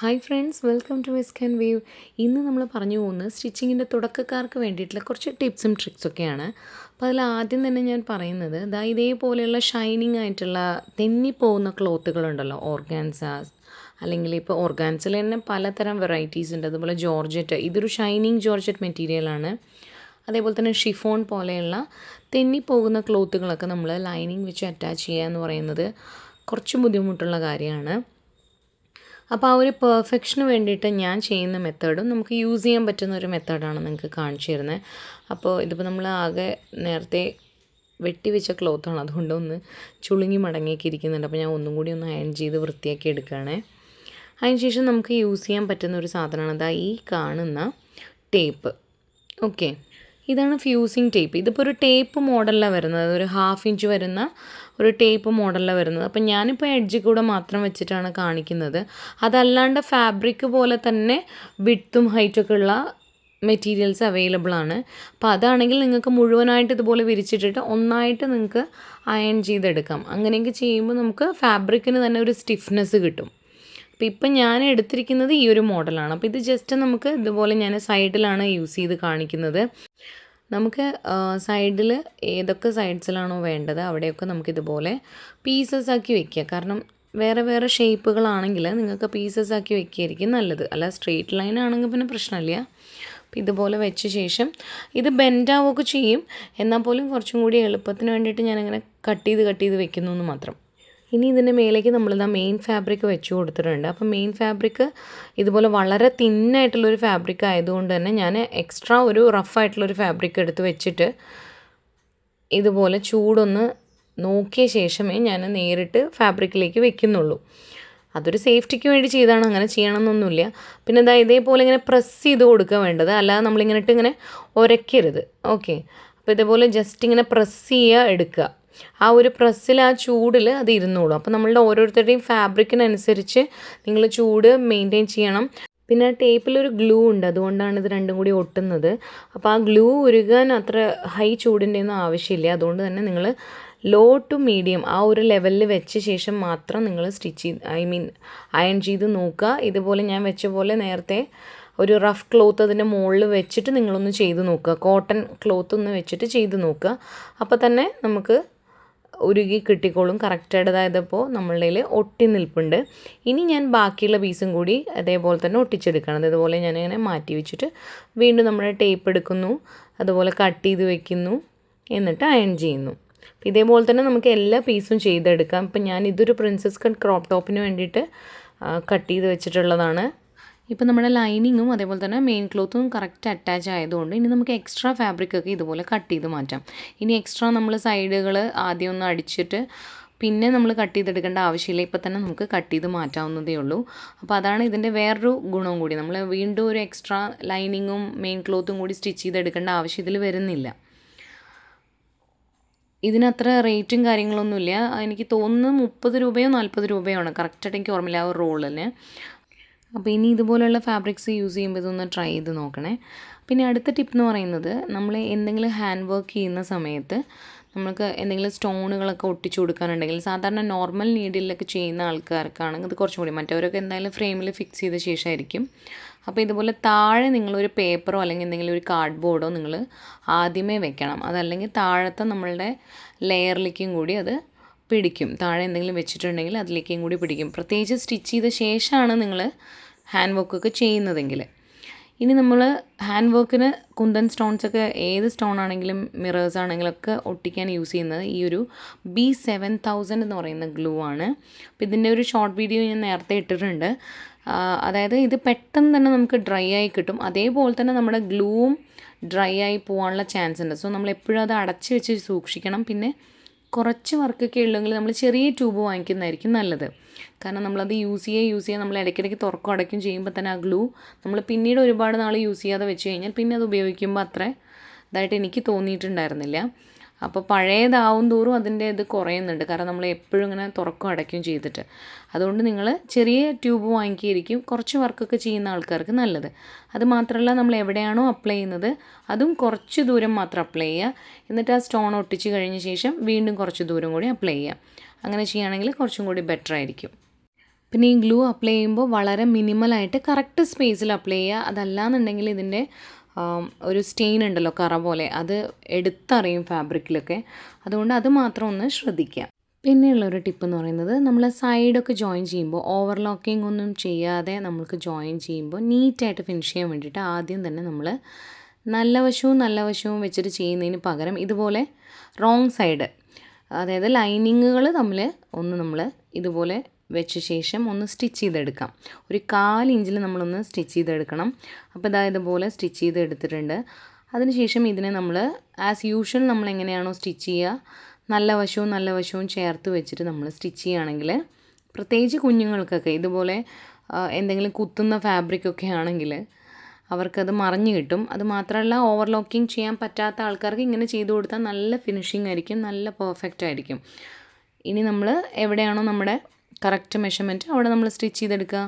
Hi friends, welcome to whisk and wave. ഇന്ന് നമ്മൾ പറഞ്ഞു പോകുന്നത് സ്റ്റിച്ചിങ്ങിൻ്റെ തുടക്കക്കാർക്ക് വേണ്ടിയിട്ടുള്ള കുറച്ച് ടിപ്സും ട്രിക്സൊക്കെയാണ്. അപ്പോൾ അതിൽ ആദ്യം തന്നെ ഞാൻ പറയുന്നത് ഇതേപോലെയുള്ള ഷൈനിങ് ആയിട്ടുള്ള തെന്നിപ്പോകുന്ന ക്ലോത്തുകളുണ്ടല്ലോ, ഓർഗാൻസ അല്ലെങ്കിൽ ഇപ്പോൾ ഓർഗാൻസിൽ തന്നെ പലതരം വെറൈറ്റീസ് ഉണ്ട്. അതുപോലെ ജോർജറ്റ്, ഇതൊരു ഷൈനിങ് ജോർജറ്റ് മെറ്റീരിയലാണ്. അതേപോലെ തന്നെ ഷിഫോൺ പോലെയുള്ള തെന്നിപ്പോകുന്ന ക്ലോത്തുകളൊക്കെ നമ്മൾ ലൈനിങ് വെച്ച് അറ്റാച്ച് ചെയ്യുക എന്ന് പറയുന്നത് കുറച്ച് ബുദ്ധിമുട്ടുള്ള കാര്യമാണ്. അപ്പോൾ ആ ഒരു പെർഫെക്ഷന് വേണ്ടിയിട്ട് ഞാൻ ചെയ്യുന്ന മെത്തേഡും നമുക്ക് യൂസ് ചെയ്യാൻ പറ്റുന്ന ഒരു മെത്തേഡാണ് നിങ്ങൾക്ക് കാണിച്ചു തരുന്നത്. അപ്പോൾ ഇതിപ്പോൾ നമ്മൾ ആകെ നേരത്തെ വെട്ടി വെച്ച ക്ലോത്താണ്, അതുകൊണ്ട് ഒന്ന് ചുളുങ്ങി മടങ്ങിയൊക്കെ ഇരിക്കുന്നുണ്ട്. അപ്പോൾ ഞാൻ ഒന്നും കൂടി ഒന്ന് അയൺ ചെയ്ത് വൃത്തിയാക്കി എടുക്കുകയാണേ. അതിന് ശേഷം നമുക്ക് യൂസ് ചെയ്യാൻ പറ്റുന്ന ഒരു സാധനമാണ് ഈ കാണുന്ന ടേപ്പ്. ഓക്കെ, ഇതാണ് ഫ്യൂസിങ് ടേപ്പ്. ഇതിപ്പോൾ ഒരു ടേപ്പ് മോഡലിലാണ് വരുന്നത്, ഒരു 1/2 ഇഞ്ച് വരുന്ന ഒരു ടേപ്പ് മോഡലിലാണ് വരുന്നത്. അപ്പം ഞാനിപ്പോൾ എഡ്ജിൽ കൂടെ മാത്രം വെച്ചിട്ടാണ് കാണിക്കുന്നത്. അതല്ലാണ്ട് ഫാബ്രിക് പോലെ തന്നെ വിഡ്ത്തും ഹൈറ്റൊക്കെ ഉള്ള മെറ്റീരിയൽസ് അവൈലബിൾ ആണ്. അപ്പോൾ അതാണെങ്കിൽ നിങ്ങൾക്ക് മുഴുവനായിട്ട് ഇതുപോലെ വിരിച്ചിട്ടിട്ട് ഒന്നായിട്ട് നിങ്ങൾക്ക് അയൺ ചെയ്തെടുക്കാം. അങ്ങനെയൊക്കെ ചെയ്യുമ്പോൾ നമുക്ക് ഫാബ്രിക്കിന് തന്നെ ഒരു സ്റ്റിഫ്നെസ് കിട്ടും. അപ്പോൾ ഇപ്പം ഞാൻ എടുത്തിരിക്കുന്നത് ഈ ഒരു മോഡലാണ്. അപ്പോൾ ഇത് ജസ്റ്റ് നമുക്ക് ഇതുപോലെ ഞാൻ സൈഡിലാണ് യൂസ് ചെയ്ത് കാണിക്കുന്നത്. നമുക്ക് സൈഡിൽ ഏതൊക്കെ സൈഡ്സിലാണോ വേണ്ടത് അവിടെയൊക്കെ നമുക്കിതുപോലെ പീസസ് ആക്കി വെക്കുക. കാരണം വേറെ വേറെ ഷേപ്പുകളാണെങ്കിൽ നിങ്ങൾക്ക് പീസസ് ആക്കി വെക്കുകയായിരിക്കും നല്ലത്. അല്ല സ്ട്രെയിറ്റ് ലൈൻ ആണെങ്കിൽ പിന്നെ പ്രശ്നമില്ല. അപ്പോൾ ഇതുപോലെ വെച്ച ശേഷം ഇത് ബെൻഡാവുകയൊക്കെ ചെയ്യും, എന്നാൽ പോലും കുറച്ചും കൂടി എളുപ്പത്തിന് വേണ്ടിയിട്ട് ഞാനിങ്ങനെ കട്ട് ചെയ്ത് വെക്കുന്നു എന്ന് മാത്രം. ഇനി ഇതിൻ്റെ മേലേക്ക് നമ്മളിതാ മെയിൻ ഫാബ്രിക് വെച്ച് കൊടുത്തിട്ടുണ്ട്. അപ്പോൾ മെയിൻ ഫാബ്രിക് ഇതുപോലെ വളരെ തിന്നായിട്ടുള്ളൊരു ഫാബ്രിക് ആയതുകൊണ്ട് തന്നെ ഞാൻ എക്സ്ട്രാ ഒരു റഫായിട്ടുള്ളൊരു ഫാബ്രിക് എടുത്ത് വെച്ചിട്ട് ഇതുപോലെ ചൂടൊന്ന് നോക്കിയ ശേഷമേ ഞാൻ നേരിട്ട് ഫാബ്രിക്കിലേക്ക് വെക്കുന്നുള്ളൂ. അതൊരു സേഫ്റ്റിക്ക് വേണ്ടി ചെയ്താണ്, അങ്ങനെ ചെയ്യണമെന്നൊന്നുമില്ല. പിന്നെ ഇതേപോലെ ഇങ്ങനെ പ്രസ് ചെയ്ത് കൊടുക്കുക വേണ്ടത്, അല്ലാതെ നമ്മളിങ്ങനെ ഇങ്ങനെ ഉരയ്ക്കരുത്. ഓക്കെ, അപ്പോൾ ഇതേപോലെ ജസ്റ്റ് ഇങ്ങനെ പ്രസ് ചെയ്യുക, എടുക്കുക. ആ ഒരു പ്രസ്സിൽ ആ ചൂടിൽ അത് ഇരുന്നോളും. അപ്പോൾ നമ്മളുടെ ഓരോരുത്തരുടെയും ഫാബ്രിക്കിനനുസരിച്ച് നിങ്ങൾ ചൂട് മെയിൻറ്റെയിൻ ചെയ്യണം. പിന്നെ ആ ടേപ്പിലൊരു ഗ്ലൂ ഉണ്ട്, അതുകൊണ്ടാണ് ഇത് രണ്ടും കൂടി ഒട്ടുന്നത്. അപ്പോൾ ആ ഗ്ലൂ ഉരുകാൻ അത്ര ഹൈ ചൂടിൻ്റെ ഒന്നും ആവശ്യമില്ല. അതുകൊണ്ട് തന്നെ നിങ്ങൾ ലോ ടു മീഡിയം ആ ഒരു ലെവലിൽ വെച്ച ശേഷം മാത്രം നിങ്ങൾ അയൺ ചെയ്ത് നോക്കുക. ഇതുപോലെ ഞാൻ വെച്ച പോലെ നേരത്തെ ഒരു റഫ് ക്ലോത്ത് അതിൻ്റെ മുകളിൽ വെച്ചിട്ട് നിങ്ങളൊന്ന് ചെയ്ത് നോക്കുക. കോട്ടൺ ക്ലോത്ത് ഒന്ന് വെച്ചിട്ട് ചെയ്ത് നോക്കുക. അപ്പോൾ തന്നെ നമുക്ക് ഉരുകി കിട്ടിക്കോളും കറക്റ്റായിട്ട്. അതായതിപ്പോൾ നമ്മളുടെ കയ്യിൽ ഒട്ടി നിൽപ്പുണ്ട്. ഇനി ഞാൻ ബാക്കിയുള്ള പീസും കൂടി അതേപോലെ തന്നെ ഒട്ടിച്ചെടുക്കണം. അതുപോലെ ഞാനിങ്ങനെ മാറ്റി വെച്ചിട്ട് വീണ്ടും നമ്മുടെ ടേപ്പ് എടുക്കുന്നു, അതുപോലെ കട്ട് ചെയ്ത് വെക്കുന്നു, എന്നിട്ട് അയൺ ചെയ്യുന്നു. ഇതേപോലെ തന്നെ നമുക്ക് എല്ലാ പീസും ചെയ്തെടുക്കാം. ഇപ്പം ഞാൻ ഇതൊരു പ്രിൻസസ് കട്ട് ക്രോപ്പ് ടോപ്പിന് വേണ്ടിയിട്ട് കട്ട് ചെയ്ത് വെച്ചിട്ടുള്ളതാണ്. ഇപ്പോൾ നമ്മുടെ ലൈനിങ്ങും അതേപോലെ തന്നെ മെയിൻ ക്ലോത്തും കറക്റ്റ് അറ്റാച്ച് ആയതുകൊണ്ട് ഇനി നമുക്ക് എക്സ്ട്രാ ഫാബ്രിക്കൊക്കെ ഇതുപോലെ കട്ട് ചെയ്ത് മാറ്റാം. ഇനി എക്സ്ട്രാ നമ്മൾ സൈഡുകൾ ആദ്യം ഒന്ന് അടിച്ചിട്ട് പിന്നെ നമ്മൾ കട്ട് ചെയ്തെടുക്കേണ്ട ആവശ്യമില്ല. ഇപ്പോൾ തന്നെ നമുക്ക് കട്ട് ചെയ്ത് മാറ്റാവുന്നതേ ഉള്ളൂ. അപ്പോൾ അതാണ് ഇതിൻ്റെ വേറൊരു ഗുണവും കൂടി. നമ്മൾ വീണ്ടും ഒരു എക്സ്ട്രാ ലൈനിങ്ങും മെയിൻ ക്ലോത്തും കൂടി സ്റ്റിച്ച് ചെയ്തെടുക്കേണ്ട ആവശ്യം ഇതിൽ വരുന്നില്ല. ഇതിനത്ര റേറ്റും കാര്യങ്ങളൊന്നുമില്ല. എനിക്ക് തോന്നുന്നു 30 രൂപയോ 40 രൂപയോ ആണ്, കറക്റ്റായിട്ട് എനിക്ക് ഓർമ്മയില്ല ആ ഒരു റോളിന്. അപ്പോൾ ഇനി ഇതുപോലെയുള്ള ഫാബ്രിക്സ് യൂസ് ചെയ്യുമ്പോൾ ഇതൊന്ന് ട്രൈ ചെയ്ത് നോക്കണേ. പിന്നെ അടുത്ത ടിപ്പ് എന്ന് പറയുന്നത്, നമ്മൾ എന്തെങ്കിലും ഹാൻഡ് വർക്ക് ചെയ്യുന്ന സമയത്ത് നമുക്ക് എന്തെങ്കിലും സ്റ്റോണുകളൊക്കെ ഒട്ടിച്ചു കൊടുക്കാനുണ്ടെങ്കിൽ, സാധാരണ നോർമൽ നീഡിലൊക്കെ ചെയ്യുന്ന ആൾക്കാർക്കാണെങ്കിൽ ഇത് കുറച്ചും കൂടി, മറ്റവരൊക്കെ എന്തായാലും ഫ്രെയിമിൽ ഫിക്സ് ചെയ്ത ശേഷമായിരിക്കും. അപ്പോൾ ഇതുപോലെ താഴെ നിങ്ങളൊരു പേപ്പറോ അല്ലെങ്കിൽ എന്തെങ്കിലും ഒരു കാർഡ് ബോർഡോ നിങ്ങൾ ആദ്യമേ വെക്കണം. അതല്ലെങ്കിൽ താഴത്തെ നമ്മളുടെ ലെയറിലേക്കും കൂടി അത് പിടിക്കും. താഴെ എന്തെങ്കിലും വെച്ചിട്ടുണ്ടെങ്കിൽ അതിലേക്കും കൂടി പിടിക്കും. പ്രത്യേകിച്ച് സ്റ്റിച്ച് ചെയ്ത ശേഷമാണ് നിങ്ങൾ ഹാൻഡ് വർക്കൊക്കെ ചെയ്യുന്നതെങ്കിൽ. ഇനി നമ്മൾ ഹാൻഡ് വർക്കിന് കുന്തൻ സ്റ്റോൺസൊക്കെ, ഏത് സ്റ്റോൺ ആണെങ്കിലും മിറേഴ്സ് ആണെങ്കിലൊക്കെ ഒട്ടിക്കാൻ യൂസ് ചെയ്യുന്നത് ഈ ഒരു B7000 എന്ന് പറയുന്ന ഗ്ലൂ ആണ്. അപ്പോൾ ഇതിൻ്റെ ഒരു ഷോർട്ട് വീഡിയോ ഞാൻ നേരത്തെ ഇട്ടിട്ടുണ്ട്. അതായത് ഇത് പെട്ടെന്ന് തന്നെ നമുക്ക് ഡ്രൈ ആയി കിട്ടും. അതേപോലെ തന്നെ നമ്മുടെ ഗ്ലൂവും ഡ്രൈ ആയി പോകാനുള്ള ചാൻസ് ഉണ്ട്. സോ നമ്മൾ എപ്പോഴും അത് അടച്ച് വെച്ച് സൂക്ഷിക്കണം. പിന്നെ കുറച്ച് വർക്കൊക്കെ ഉള്ളെങ്കിൽ നമ്മൾ ചെറിയ ട്യൂബ് വാങ്ങിക്കുന്നതായിരിക്കും നല്ലത്. കാരണം നമ്മളത് യൂസ് ചെയ്യുക നമ്മൾ ഇടയ്ക്കിടയ്ക്ക് തുറക്കും അടയ്ക്കും ചെയ്യുമ്പോൾ തന്നെ ആ ഗ്ലൂ നമ്മൾ പിന്നീട് ഒരുപാട് നാൾ യൂസ് ചെയ്യാതെ വെച്ച് കഴിഞ്ഞാൽ പിന്നെ അത് ഉപയോഗിക്കുമ്പോൾ അത്ര ഇതായിട്ട് എനിക്ക് തോന്നിയിട്ടുണ്ടായിരുന്നില്ല. അപ്പോൾ പഴയതാവും തോറും അതിൻ്റെ ഇത് കുറയുന്നുണ്ട്, കാരണം നമ്മൾ എപ്പോഴും ഇങ്ങനെ തുറക്കും അടയ്ക്കും ചെയ്തിട്ട്. അതുകൊണ്ട് നിങ്ങൾ ചെറിയ ട്യൂബ് വാങ്ങിക്കുകയായിരിക്കും കുറച്ച് വർക്കൊക്കെ ചെയ്യുന്ന ആൾക്കാർക്ക് നല്ലത്. അത് മാത്രമല്ല, നമ്മൾ എവിടെയാണോ അപ്ലൈ ചെയ്യുന്നത് അതും കുറച്ച് ദൂരം മാത്രം അപ്ലൈ ചെയ്യുക. എന്നിട്ട് ആ സ്റ്റോൺ ഒട്ടിച്ച് കഴിഞ്ഞ ശേഷം വീണ്ടും കുറച്ച് ദൂരം കൂടി അപ്ലൈ ചെയ്യുക. അങ്ങനെ ചെയ്യുകയാണെങ്കിൽ കുറച്ചും കൂടി ബെറ്റർ ആയിരിക്കും. പിന്നെ ഈ ഗ്ലൂ അപ്ലൈ ചെയ്യുമ്പോൾ വളരെ മിനിമലായിട്ട് കറക്റ്റ് സ്പേസിൽ അപ്ലൈ ചെയ്യുക. അതല്ലാന്നുണ്ടെങ്കിൽ ഇതിൻ്റെ ഒരു സ്റ്റെയിൻ ഉണ്ടല്ലോ, കറ പോലെ, അത് എടുത്തറിയും ഫാബ്രിക്കിലൊക്കെ. അതുകൊണ്ട് അത് മാത്രം ഒന്ന് ശ്രദ്ധിക്കുക. പിന്നെയുള്ളൊരു ടിപ്പ് എന്ന് പറയുന്നത്, നമ്മൾ സൈഡൊക്കെ ജോയിൻ ചെയ്യുമ്പോൾ ഓവർലോക്കിംഗ് ഒന്നും ചെയ്യാതെ നമ്മൾക്ക് ജോയിൻ ചെയ്യുമ്പോൾ നീറ്റായിട്ട് ഫിനിഷ് ചെയ്യാൻ വേണ്ടിയിട്ട് ആദ്യം തന്നെ നമ്മൾ നല്ല വശവും വെച്ചിട്ട് ചെയ്യുന്നതിന് പകരം ഇതുപോലെ റോങ് സൈഡ്, അതായത് ലൈനിങ്ങുകൾ തമ്മിൽ ഒന്ന് നമ്മൾ ഇതുപോലെ വെച്ച ശേഷം ഒന്ന് സ്റ്റിച്ച് ചെയ്തെടുക്കാം. ഒരു 1/4 ഇഞ്ചിൽ നമ്മളൊന്ന് സ്റ്റിച്ച് ചെയ്തെടുക്കണം. അപ്പോൾ ഇതുപോലെ സ്റ്റിച്ച് ചെയ്ത് എടുത്തിട്ടുണ്ട്. അതിനുശേഷം ഇതിനെ നമ്മൾ ആസ് യൂഷ്വൽ നമ്മൾ എങ്ങനെയാണോ സ്റ്റിച്ച് ചെയ്യുക, നല്ല വശവും ചേർത്ത് വെച്ചിട്ട് നമ്മൾ സ്റ്റിച്ച് ചെയ്യുകയാണെങ്കിൽ, പ്രത്യേകിച്ച് കുഞ്ഞുങ്ങൾക്കൊക്കെ ഇതുപോലെ എന്തെങ്കിലും കുത്തുന്ന ഫാബ്രിക്കൊക്കെ ആണെങ്കിൽ അവർക്കത് മറിഞ്ഞ് കിട്ടും. അത് മാത്രമല്ല, ഓവർലോക്കിംഗ് ചെയ്യാൻ പറ്റാത്ത ആൾക്കാർക്ക് ഇങ്ങനെ ചെയ്ത് കൊടുത്താൽ നല്ല ഫിനിഷിംഗ് ആയിരിക്കും, നല്ല പെർഫെക്റ്റ് ആയിരിക്കും. ഇനി നമ്മൾ എവിടെയാണോ നമ്മുടെ കറക്റ്റ് മെഷർമെൻറ്റ് അവിടെ നമ്മൾ സ്റ്റിച്ച് ചെയ്തെടുക്കുക.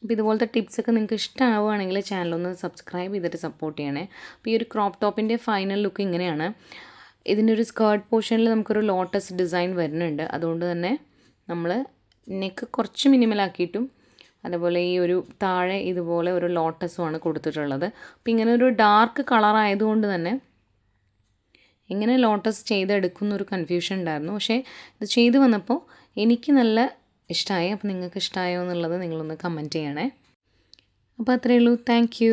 അപ്പോൾ ഇതുപോലത്തെ ടിപ്സൊക്കെ നിങ്ങൾക്ക് ഇഷ്ടമാവുകയാണെങ്കിൽ ചാനലൊന്ന് സബ്സ്ക്രൈബ് ചെയ്തിട്ട് സപ്പോർട്ട് ചെയ്യണേ. അപ്പോൾ ഈ ഒരു ക്രോപ്പ് ടോപ്പിൻ്റെ ഫൈനൽ ലുക്ക് ഇങ്ങനെയാണ്. ഇതിൻ്റെ ഒരു സ്കേർട്ട് പോർഷനിൽ നമുക്കൊരു ലോട്ടസ് ഡിസൈൻ വരുന്നുണ്ട്. അതുകൊണ്ട് തന്നെ നമ്മൾ നെക്ക് കുറച്ച് മിനിമലാക്കിയിട്ടും അതുപോലെ ഈ ഒരു താഴെ ഇതുപോലെ ഒരു ലോട്ടസുമാണ് കൊടുത്തിട്ടുള്ളത്. അപ്പോൾ ഇങ്ങനെ ഒരു ഡാർക്ക് കളർ ആയതുകൊണ്ട് തന്നെ എങ്ങനെ ലോട്ടസ് ചെയ്തെടുക്കുന്നൊരു കൺഫ്യൂഷൻ ഉണ്ടായിരുന്നു. പക്ഷേ ഇത് ചെയ്ത് വന്നപ്പോൾ എനിക്ക് നല്ല ഇഷ്ടമായി. അപ്പോൾ നിങ്ങൾക്ക് ഇഷ്ടമായോ എന്നുള്ളത് നിങ്ങളൊന്ന് കമൻറ്റ് ചെയ്യണേ. അപ്പോൾ അത്രയേ ഉള്ളൂ. Thank you.